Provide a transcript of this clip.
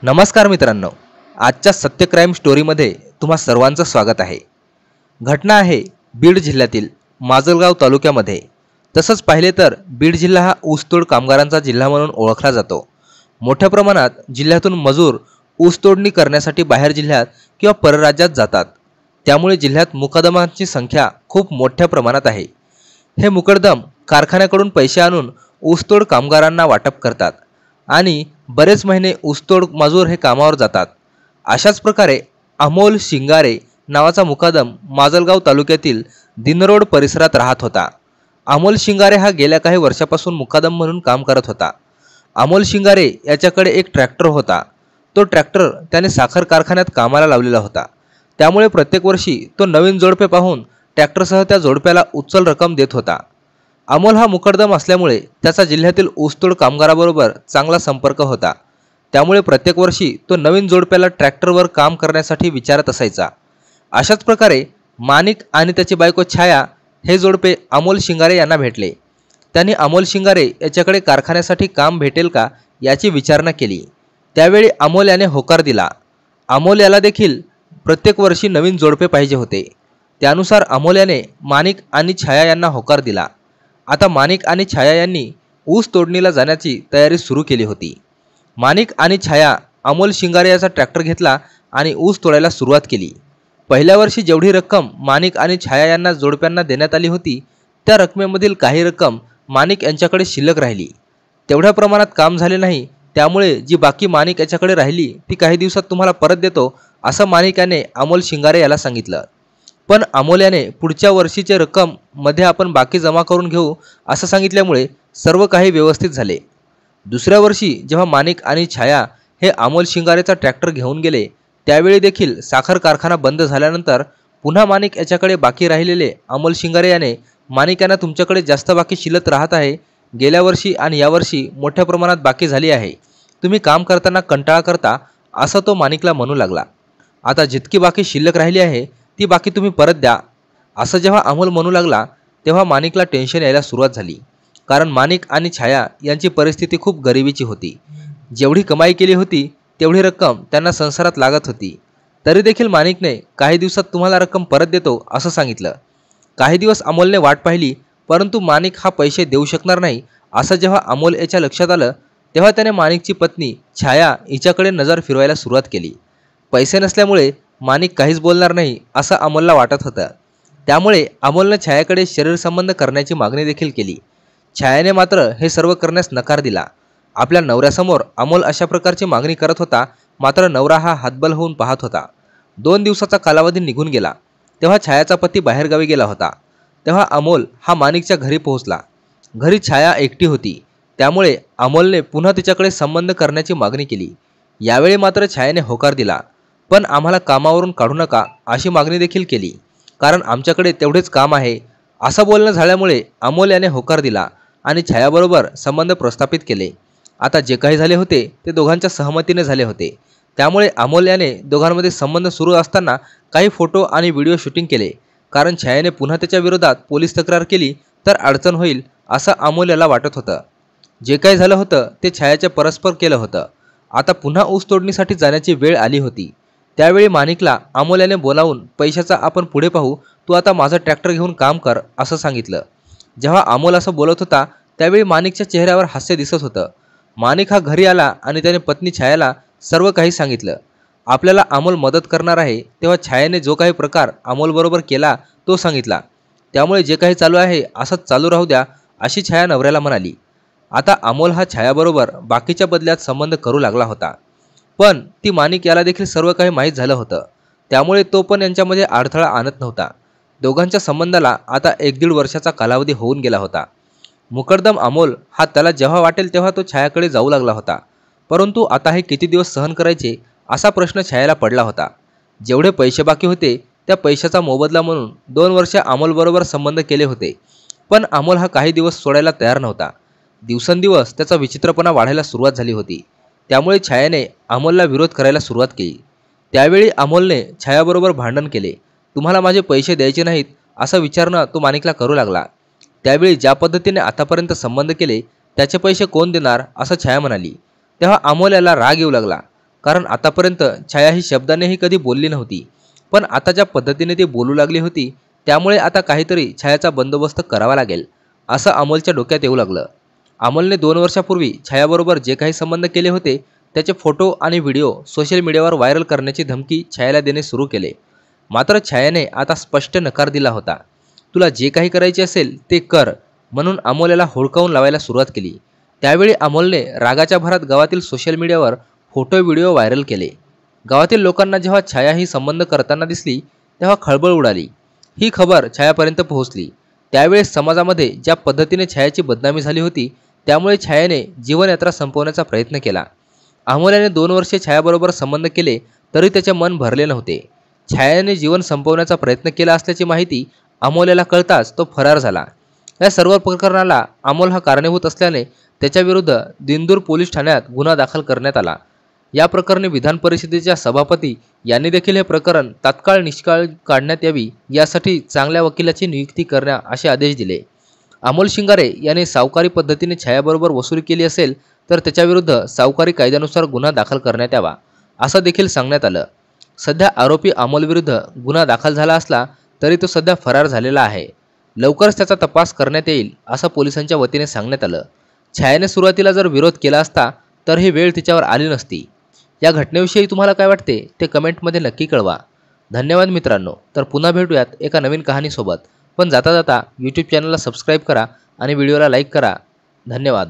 नमस्कार मित्रांनो, आजच्या सत्य क्राईम स्टोरीमध्ये तुम्हा सर्वांचं स्वागत आहे। घटना आहे बीड जिल्ह्यातील माजलगाव तालुक्यामध्ये। तसंच पाहिले तर बीड जिल्हा हा ऊसतोड कामगारांचा जिल्हा म्हणून ओळखला जातो। मोठ्या प्रमाणात जिल्ह्यातून मजूर ऊसतोडणी करण्यासाठी बाहेर जिल्ह्यात किंवा परराज्यात जातात। त्यामुळे जिल्ह्यात मुकदमांची संख्या खूप मोठ्या प्रमाणात आहे। हे मुकदम कारखान्याकडून पैसे आणून ऊसतोड कामगारांना वाटप करतात आणि बरेच महिने ऊसतोड मजूर हे कामावर जातात। अशाच प्रकारे अमोल शिंगारे नावाचा मुकादम माजलगाव तालुक्यातील दिनरोड परिसरात राहत होता। अमोल शिंगारे हा गेल्या काही वर्षापासून मुकादम म्हणून काम करत होता। अमोल शिंगारे याच्याकडे एक ट्रॅक्टर होता। तो ट्रॅक्टर त्याने साखर कारखान्यात कामाला लावलेला होता। त्यामुळे प्रत्येक वर्षी तो नवीन जोडपे पाहून ट्रॅक्टरसह त्या जोडप्याला उचल रक्कम देत होता। अमोल हा मुकदम असल्यामुळे त्याचा जिल्ह्यातील ऊसतोड कामगाराबरोबर चांगला संपर्क होता। त्यामुळे प्रत्येक वर्षी तो नवीन जोडप्याला ट्रॅक्टरवर काम करण्यासाठी विचारत असायचा। अशाच प्रकारे माणिक आणि त्याची बायको छाया हे जोडपे अमोल शिंगारे यांना भेटले। त्यांनी अमोल शिंगारे याच्याकडे कारखान्यासाठी काम भेटेल का याची विचारणा केली। त्यावेळी अमोल याने होकार दिला। अमोल याला देखील प्रत्येक वर्षी नवीन जोडपे पाहिजे होते। त्यानुसार अमोल याने माणिक आणि छाया यांना होकार दिला। आता माणिक आणि छाया यांनी ऊस तोडणीला जाण्याची तयारी सुरू केली होती। माणिक आणि छाया अमोल शिंगारे याचा ट्रॅक्टर घेतला आणि ऊस तोडायला सुरुवात केली। पहिल्या वर्षी जेवढी रक्कम माणिक आणि छाया यांना जोडप्यांना देण्यात आली होती त्या रकमेमधील काही रक्कम माणिक यांच्याकडे शिल्लक राहिली। तेवढ्या प्रमाणात काम झाले नाही, त्यामुळे जी बाकी माणिक याच्याकडे राहिली ती काही दिवसात तुम्हाला परत देतो असं माणिक याने अमोल शिंगारे याला सांगितलं। पण अमोल याने पुढच्या वर्षीचे रक्कम मध्ये आपण बाकी जमा करून घेऊ असं सांगितल्यामुळे सर्व काही व्यवस्थित झाले। दुसऱ्या वर्षी जेव्हा माणिक आणि छाया हे अमोल शिंगारेचा ट्रॅक्टर घेऊन गेले त्यावेळी देखील साखर कारखाना बंद झाल्यानंतर पुन्हा माणिक याच्याकडे बाकी राहिलेले अमोल शिंगारे याने माणिक यांना तुमच्याकडे जास्त बाकी शिल्लक राहत आहे। गेल्या वर्षी आणि यावर्षी मोठ्या प्रमाणात बाकी झाली आहे। तुम्ही काम करताना कंटाळा करता असं तो माणिकला म्हणू लागला। आता जितकी बाकी शिल्लक राहिली आहे ती बाकी तुम्ही परत द्या असं जेव्हा अमोल म्हणू लागला तेव्हा माणिकला टेन्शन यायला सुरुवात झाली। कारण माणिक आणि छाया यांची परिस्थिती खूप गरिबीची होती। जेवढी कमाई केली होती तेवढी रक्कम त्यांना संसारात लागत होती। तरी देखील माणिकने काही दिवसात तुम्हाला रक्कम परत देतो असं सांगितलं। काही दिवस अमोलने वाट पाहिली, परंतु माणिक हा पैसे देऊ शकणार नाही असं जेव्हा अमोल याच्या लक्षात आलं तेव्हा त्याने माणिकची पत्नी छाया हिच्याकडे नजर फिरवायला सुरुवात केली। पैसे नसल्यामुळे माणिक काहीच बोलणार नाही असं अमोलला वाटत होतं। त्यामुळे अमोलने छायाकडे शरीर संबंध करण्याची मागणी देखील केली। छायाने मात्र हे सर्व करण्यास नकार दिला। आपल्या नवऱ्यासमोर अमोल अशा प्रकारची मागणी करत होता, मात्र नवरा हा हातबल होऊन पाहत होता। 2 दिवसाचा कालावधी निघून गेला तेव्हा छायाचा पती बाहेरगावी गेला होता। तेव्हा अमोल हा माणिकच्या घरी पोहोचला। घरी छाया एकटी होती, त्यामुळे अमोलने पुन्हा तिच्याकडे संबंध करण्याची मागणी केली। यावेळी मात्र छायाने होकार दिला, पण आम्हाला कामावरून काढू नका अशी मागणी देखील केली, कारण आमच्याकडे तेवढेच काम आहे असं बोलणं झाल्यामुळे अमोल याने होकार दिला आणि छायाबरोबर संबंध प्रस्थापित केले। आता जे काही झाले होते ते दोघांच्या सहमतीने झाले होते। त्यामुळे अमोल याने दोघांमध्ये संबंध सुरू असताना काही फोटो आणि व्हिडिओ शूटिंग केले, कारण छायाने पुन्हा त्याच्या विरोधात पोलीस तक्रार केली तर अडचण होईल असं अमोल याला वाटत होतं। जे काही झालं होतं ते छायाच्या परस्पर केलं होतं। आता पुन्हा ऊस तोडणीसाठी जाण्याची वेळ आली होती। त्यावेळी माणिकला अमोल याने बोलावून पैशाचा आपण पुढे पाहू, तू आता माझं ट्रॅक्टर घेऊन काम कर असं सांगितलं। जेव्हा अमोल असं बोलत होता त्यावेळी माणिकच्या चेहऱ्यावर हास्य दिसत होतं। माणिक हा घरी आला आणि त्याने पत्नी छायाला सर्व काही सांगितलं। आपल्याला अमोल मदत करणार आहे तेव्हा छायाने जो काही प्रकार अमोल बरोबर केला तो सांगितला। त्यामुळे जे काही चालू आहे असंच चालू राहू द्या अशी छाया नवऱ्याला म्हणाली। आता अमोल हा छायाबरोबर बाकीच्या बदल्यात संबंध करू लागला होता, पण ती माणिक याला देखील सर्व काही माहीत झालं होतं। त्यामुळे तो पण यांच्यामध्ये अडथळा आणत नव्हता। दोघांच्या संबंधाला आता 1-1.5 वर्षाचा कालावधी होऊन गेला होता। मुकदम अमोल हा त्याला जेव्हा वाटेल तेव्हा तो छायाकडे जाऊ लागला होता, परंतु आता हे किती दिवस सहन करायचे असा प्रश्न छायाला पडला होता। जेवढे पैसे बाकी होते त्या पैशाचा मोबदला म्हणून 2 वर्ष अमोलबरोबर संबंध केले होते, पण अमोल हा काही दिवस सोडायला तयार नव्हता। दिवसेंदिवस त्याचा विचित्रपणा वाढायला सुरुवात झाली होती। त्यामुळे छायाने अमोलला विरोध करायला सुरुवात केली। त्यावेळी अमोलने छायाबरोबर भांडण केले। तुम्हाला माझे पैसे द्यायचे नाहीत असं विचारणं तो माणिकला करू लागला। त्यावेळी ज्या पद्धतीने आतापर्यंत संबंध केले त्याचे पैसे कोण देणार असं छाया म्हणाली। तेव्हा अमोल याला राग येऊ लागला। कारण आतापर्यंत छाया ही शब्दानेही कधी बोलली नव्हती, पण आता ज्या पद्धतीने ती बोलू लागली होती त्यामुळे आता काहीतरी छायाचा बंदोबस्त करावा लागेल असं अमोलच्या डोक्यात येऊ लागलं. अमोलने 2 वर्षापूर्वी छायाबरोबर जे काही संबंध केले होते त्याचे फोटो आणि व्हिडिओ सोशल मीडियावर व्हायरल करण्याची धमकी छायाला देणे सुरू केले. मात्र छायाने आता स्पष्ट नकार दिला होता. तुला जे काही करायचे असेल ते कर म्हणून अमोल याला हुडकावून लावायला सुरुवात केली. त्यावेळी अमोलने रागाच्या भरात गावातील सोशल मीडियावर फोटो व्हिडिओ व्हायरल केले. गावातील लोकांना जेव्हा छाया ही संबंध करताना दिसली तेव्हा खळबळ उडाली. ही खबर छायापर्यंत पोहोचली. त्यावेळेस समाजामध्ये ज्या पद्धतीने छायाची बदनामी झाली होती त्यामुळे छायाने जीवनयात्रा संपवण्याचा प्रयत्न केला. अमोल याने 2 वर्षे छायाबरोबर संबंध केले तरी त्याचे मन भरले नव्हते. छायाने जीवन संपवण्याचा प्रयत्न केला असल्याची माहिती अमोल याला कळताच तो फरार झाला. या सर्व प्रकरणाला अमोल हा कारणीभूत असल्याने त्याच्याविरुद्ध दिंदूर पोलीस ठाण्यात गुन्हा दाखल करण्यात आला. या प्रकरणी विधान परिषदेच्या सभापती यांनी देखील हे प्रकरण तात्काळ निष्काळजी काढण्यात यावी यासाठी चांगल्या वकिलाची नियुक्ती करण्या असे आदेश दिले. अमोल शिंगारे याने सावकारी पद्धतीने छायाबरोबर वसुली केली असेल तर त्याच्याविरुद्ध सावकारी कायद्यानुसार गुन्हा दाखल करण्यात यावा असं देखील सांगण्यात आलं. सध्या आरोपी अमोल विरुद्ध गुन्हा दाखल झाला असला तरी तो सध्या फरार झालेला आहे. लवकरच त्याचा तपास करण्यात येईल असं पोलिसांच्या वतीने सांगण्यात आलं. छायाने सुरुवातीला जर विरोध केला असता तर ही वेळ तिच्यावर आली नसती. या घटनेविषयी तुम्हाला काय वाटते ते कमेंटमध्ये नक्की कळवा. धन्यवाद मित्रांनो. तर पुन्हा भेटूयात एका नवीन कहाणीसोबत. पण जाता जाता यूट्यूब चॅनलला सबस्क्राईब करा आणि व्हिडिओला लाईक करा. धन्यवाद.